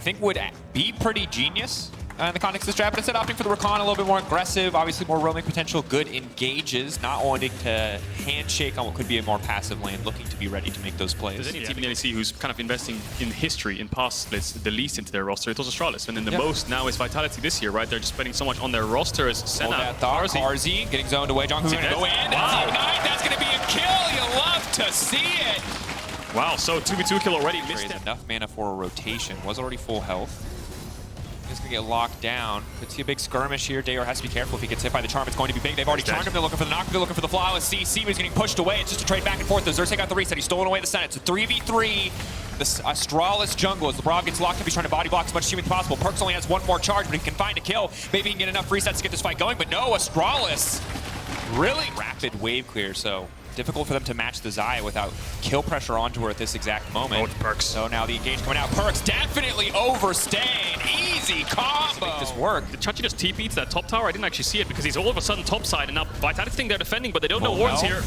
think would be pretty genius in the context of this draft, but instead opting for the Rakan, a little bit more aggressive, obviously more roaming potential, good engages, not wanting to handshake on what could be a more passive lane, looking to be ready to make those plays. There's any team in the LEC who's kind of investing in history, in past splits, the least into their roster, it was Astralis. And then the most now is Vitality this year, right? They're just spending so much on their roster as Senna, Carzy getting zoned away, Jungkook's gonna go in, that's gonna be a kill, you love to see it! Wow, so 2v2 kill already, missed it. Enough mana for a rotation, was already full health. He's gonna get locked down. Could see a big skirmish here. Dayor has to be careful if he gets hit by the charm. It's going to be big. They've already charmed him. They're looking for the knock. They're looking for the flawless CC, but he's getting pushed away. It's just a trade back and forth. The Xerxes got the reset. He's stolen away the Senate. It's a 3v3. The Astralis jungle as LeBron gets locked up. He's trying to body block as much as humanly possible. Perks only has one more charge, but he can find a kill. Maybe he can get enough resets to get this fight going, but no, Astralis. Really rapid wave clear, so difficult for them to match the Xayah without kill pressure onto her at this exact moment. Oh, it's Perks. So now the engage coming out. Perks definitely overstaying. Easy combo. Make this work. Did Chachi just TP to that top tower? I didn't actually see it because he's all of a sudden top side, and now Vitality think they're defending, but they don't know wards here.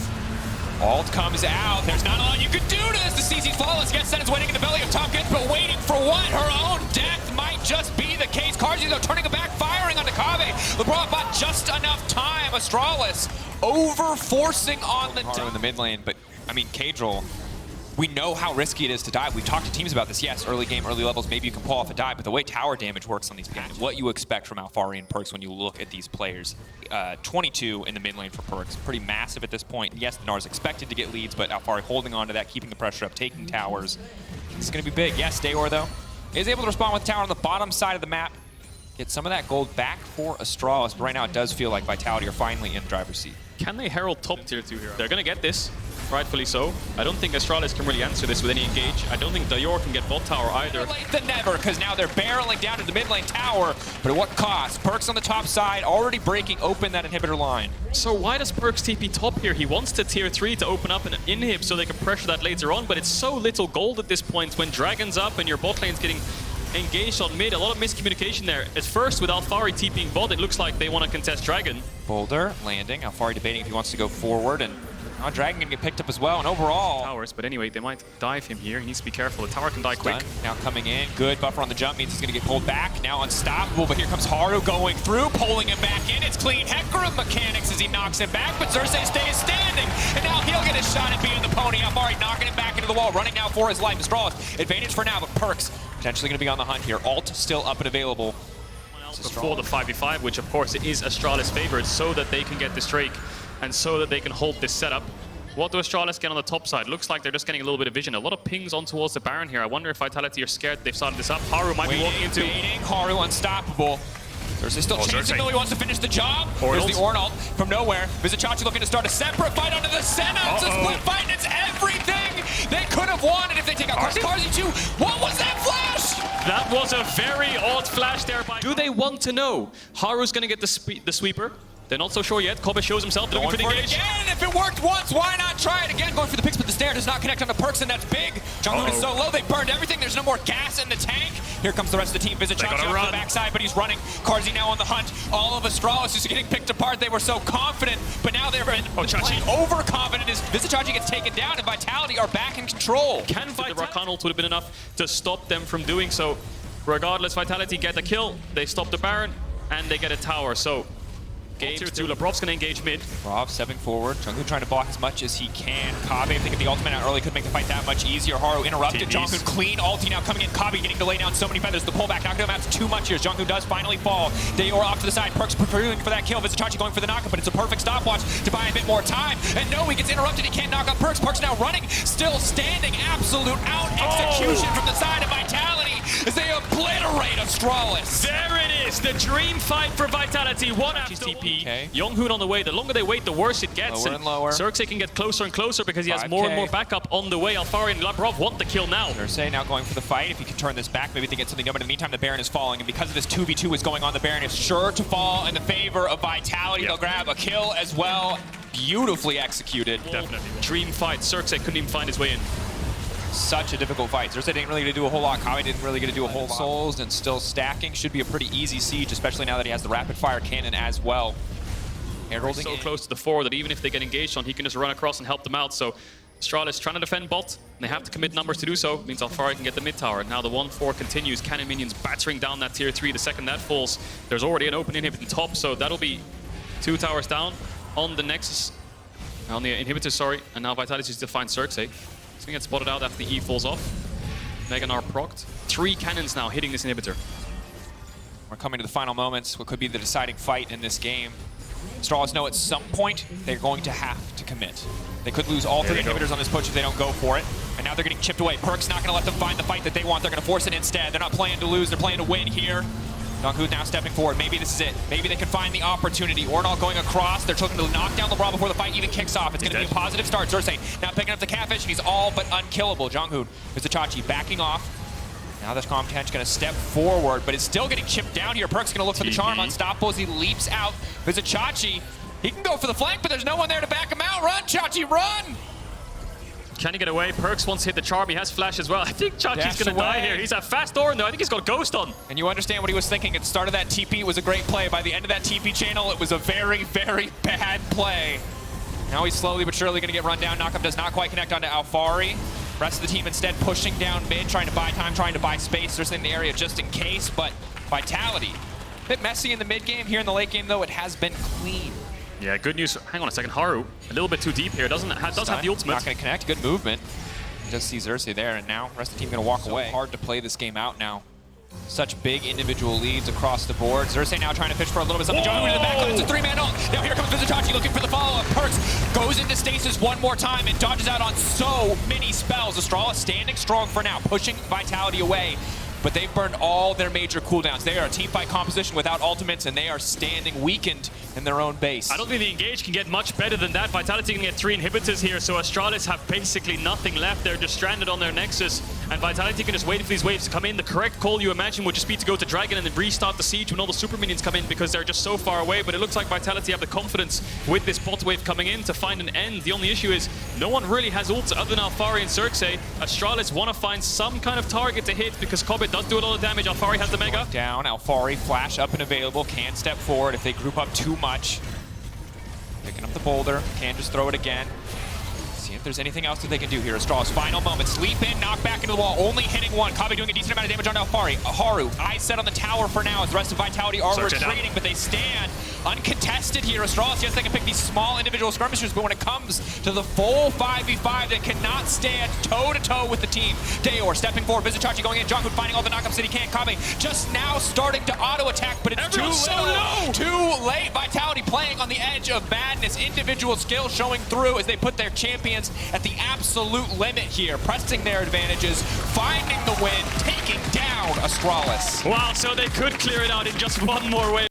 Ult comes out. There's not a lot you can do to this. The CC's flawless. Gets Senna's waiting in the belly of Top Gets, but waiting for what? Her own death might just be the case. Carzy, though, turning it back, firing onto Kave. LeBron bought just enough time. Astralis over-forcing on the in the mid lane, but, I mean, KazaLoL, we know how risky it is to dive. We've talked to teams about this. Yes, early game, early levels, maybe you can pull off a dive, but the way tower damage works on these patches, what you expect from Alphari and Perks when you look at these players. 22 in the mid lane for Perks, pretty massive at this point. Yes, Nar's expected to get leads, but Alphari holding on to that, keeping the pressure up, taking towers. It's going to be big. Yes, Dayor, though, is able to respond with the tower on the bottom side of the map. Get some of that gold back for Astralis, but right now it does feel like Vitality are finally in the driver's seat. Can they herald top tier 2 here? They're going to get this, rightfully so. I don't think Astralis can really answer this with any engage. I don't think Dayor can get bot tower either. More late than never, because now they're barreling down to the mid lane tower, but at what cost? Perks on the top side, already breaking open that inhibitor line. So why does Perks TP top here? He wants to tier 3 to open up an inhib so they can pressure that later on, but it's so little gold at this point when Dragon's up and your bot lane's getting engaged on mid. A lot of miscommunication there. At first, with Alphari TPing bot, it looks like they want to contest Dragon. Boulder landing. Alphari debating if he wants to go forward, and Dragon gonna get picked up as well. And overall, towers. But anyway, they might dive him here. He needs to be careful. The tower can die quick. Now coming in, good buffer on the jump means he's gonna get pulled back. Now unstoppable, but here comes Haru going through, pulling him back in. It's clean Hecarim mechanics as he knocks him back, but Xerxes stays standing, and now he'll get a shot at being the pony. Alphari knocking him back into the wall, running now for his life. Astralis advantage for now, but Perks potentially gonna be on the hunt here. Ult still up and available. Before the 5v5, which of course is Astralis' favorite, so that they can get this Drake and so that they can hold this setup. What do Astralis get on the top side? Looks like they're just getting a little bit of vision. A lot of pings on towards the Baron here. I wonder if Vitality are scared they've started this up. Haru might be walking into... Haru unstoppable. There's still chasing though. He wants to finish the job. There's the Ornalt from nowhere. VIZITCHACHI looking to start a separate fight onto the Senna. It's a split fight, and it's everything they could have wanted if they take out Carzy too. What was that flash? That was a very odd flash there by... Do they want to know? Haru's going to get the sweeper. They're not so sure yet. Kobe shows himself looking for the engage. Again, if it worked once, why not try it again? Going for the picks, but the stair does not connect on the Perks, and that's big. Jungkook is so low, they burned everything. There's no more gas in the tank. Here comes the rest of the team. VIZITCHACHI on the backside, but he's running. Carzy now on the hunt. All of Astralis is getting picked apart. They were so confident, but now they're overconfident as VIZITCHACHI gets taken down, and Vitality are back in control. Can the Rakan ult would have been enough to stop them from doing so. Regardless, Vitality get a kill. They stop the Baron, and they get a tower. So game 2, Lebrov's gonna engage mid. Lebrov stepping forward. Jungkook trying to block as much as he can. Kave, thinking the ultimate out early could make the fight that much easier. Haru interrupted. Jungkook clean ulti now coming in. Kave getting to lay down so many feathers. The pullback not gonna match too much here. Jungkook does finally fall. Dayor off to the side. Perks preparing for that kill. VIZITCHACHI going for the knockup, but it's a perfect stopwatch to buy a bit more time. And no, he gets interrupted. He can't knock up Perks. Perks now running, still standing. Absolute out execution from the side of Vitality as they obliterate Astralis. There it is, the dream fight for Vitality. One after TP. Yonghoon on the way. The longer they wait, the worse it gets. Lower and lower. Xerxes can get closer and closer because he has more and more backup on the way. Alphari and Lebrov want the kill now. Xerxes now going for the fight. If he can turn this back, maybe they get something done. But in the meantime, the Baron is falling. And because of this 2v2 is going on, the Baron is sure to fall in the favor of Vitality. They'll grab a kill as well. Beautifully executed. Definitely. Dream fight. Xerxes couldn't even find his way in. Such a difficult fight. Xerxes didn't really get to do a whole lot. Kave didn't really get to do a whole lot. Souls and still stacking. Should be a pretty easy siege, especially now that he has the rapid fire cannon as well. Heralding so close to the 4 that even if they get engaged on, he can just run across and help them out. So Astralis trying to defend bot. They have to commit numbers to do so. Means Alfari can get the mid tower. Now the 1-4 continues. Cannon minions battering down that tier 3. The second that falls, there's already an open inhibitor top, so that'll be 2 towers down on the Nexus. On the inhibitor, sorry. And now Vitality needs to find Xerxes. He's gonna get spotted out after the E falls off. Meganar procced. 3 cannons now hitting this inhibitor. We're coming to the final moments, what could be the deciding fight in this game. Astralis know at some point they're going to have to commit. They could lose all 3 inhibitors on this push if they don't go for it. And now they're getting chipped away. Perk's not going to let them find the fight that they want. They're going to force it instead. They're not playing to lose, they're playing to win here. Jungkook now stepping forward. Maybe this is it. Maybe they can find the opportunity. Ornal going across. They're looking to knock down LeBron before the fight even kicks off. It's going to be a positive start. Xerxes now picking up the catfish, and he's all but unkillable. Jungkook is the Chachi backing off. Now this Comtench going to step forward, but it's still getting chipped down here. Perk's going to look for the charm. Unstoppable as he leaps out. There's a Chachi. He can go for the flank, but there's no one there to back him out. Run, Chachi, run! Can he get away? Perks wants to hit the charm. He has flash as well. I think Chachi's going to die here. He's a fast Orin though. I think he's got Ghost on. And you understand what he was thinking. At the start of that TP, it was a great play. By the end of that TP channel, it was a very, very bad play. Now he's slowly but surely going to get run down. Knockup does not quite connect onto Alfari. Rest of the team instead pushing down mid, trying to buy time, trying to buy space. There's in the area just in case, but Vitality. A bit messy in the mid game. Here in the late game, though, it has been clean. Yeah, good news. Hang on a second. Haru, a little bit too deep here. Does have the ultimate. Not going to connect. Good movement. Just sees Xerxes there, and now rest of the team going to walk away. Hard to play this game out now. Such big individual leads across the board. Xerxes now trying to fish for a little bit something. Jungkook to the back line. It's a 3-man ult. Now here comes Vizitachi looking for the follow-up. Perks goes into stasis one more time and dodges out on so many spells. Astralis standing strong for now, pushing Vitality away. But they've burned all their major cooldowns. They are a teamfight composition without ultimates, and they are standing weakened in their own base. I don't think the engage can get much better than that. Vitality can get 3 inhibitors here, so Astralis have basically nothing left. They're just stranded on their Nexus, and Vitality can just wait for these waves to come in. The correct call, you imagine, would just be to go to Dragon and then restart the siege when all the super minions come in because they're just so far away. But it looks like Vitality have the confidence with this bot wave coming in to find an end. The only issue is no one really has ults other than Alfari and Xerxes. Astralis want to find some kind of target to hit because Cobbett does do a lot of damage. Alfari has the Mega. Down, Alfari, flash up and available, can step forward if they group up too much. Picking up the boulder, can just throw it again. See if there's anything else that they can do here. Astralis, final moment, sleep in, knock back into the wall, only hitting one. Kabe doing a decent amount of damage on Alfari. Haru, eyes set on the tower for now as the rest of Vitality are retreating, but they stand uncontested here. Astralis, yes, they can pick these small individual skirmishers, but when it comes to the full 5v5, they cannot stand toe-to-toe with the team. Dayor stepping forward, Vizitachi going in, Jungkook finding all the knockups that he can. Kabe just now starting to auto-attack, but it's too little, too late. Vitality playing on the edge of madness. Individual skill showing through as they put their champions at the absolute limit here, pressing their advantages, finding the win, taking down Astralis. Wow, so they could clear it out in just one more wave.